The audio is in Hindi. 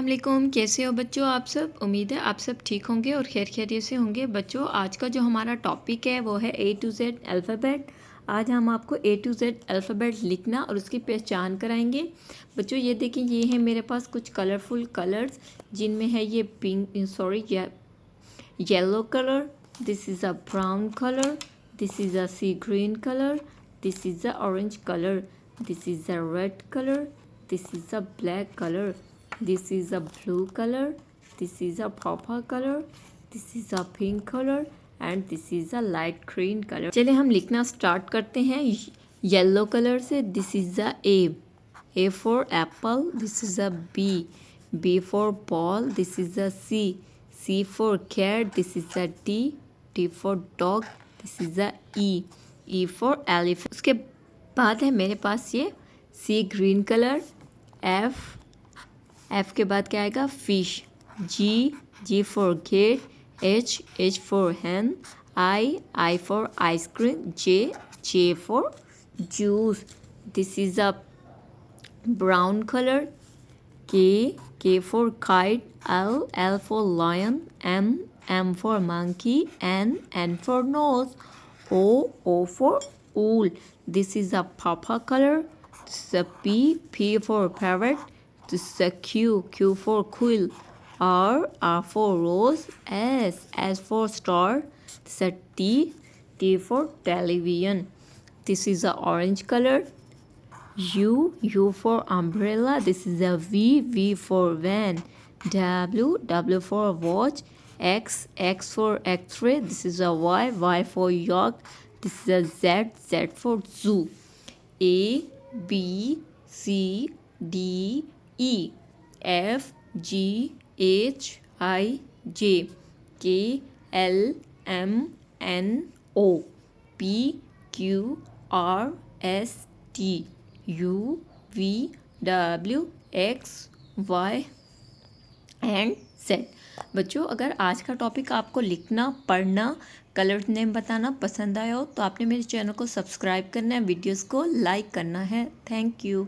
अस्सलाम वालेकुम। कैसे हो बच्चों आप सब। उम्मीद है आप सब ठीक होंगे और खैर खैरियत से होंगे। बच्चों आज का जो हमारा टॉपिक है वो है A to Z अल्फ़ाबेट। आज हम आपको A to Z अल्फ़ाबेट लिखना और उसकी पहचान कराएंगे। बच्चों ये देखिए, ये है मेरे पास कुछ कलरफुल कलर्स जिनमें है ये yellow colour, this is a brown colour, this is a sea green colour, this is a orange colour, this is a red colour, this is a black color, this is a blue color, this is a purple color, this is a pink color and this is a light green color। चलिए हम लिखना स्टार्ट करते हैं येलो कलर से। This is a A for apple, this is a B for ball, this is a C for cat, this is a D for dog, this is a E for elephant. उसके बाद है मेरे पास ये सी ग्रीन कलर, एफ के बाद क्या आएगा fish, G for get, H for hen, I for ice cream, J for juice, this is a brown colour, K for kite, L for lion, M for monkey, N for nose, O for owl, this is a purple color, this is a P for parrot, this is a Q for quill, R for rose, S for star, this is a T for television, this is a orange color, U for umbrella, this is a V for van, W for watch, X for x-ray, this is a Y for york, this is a Z for zoo, A B C D E F G H I J K L M N O P Q R S T U V W X Y and set. बच्चों अगर आज का टॉपिक आपको लिखना, पढ़ना, कलर नेम बताना पसंद आया हो तो आपने मेरे चैनल को सब्सक्राइब करना है, वीडियोस को लाइक करना है। Thank you.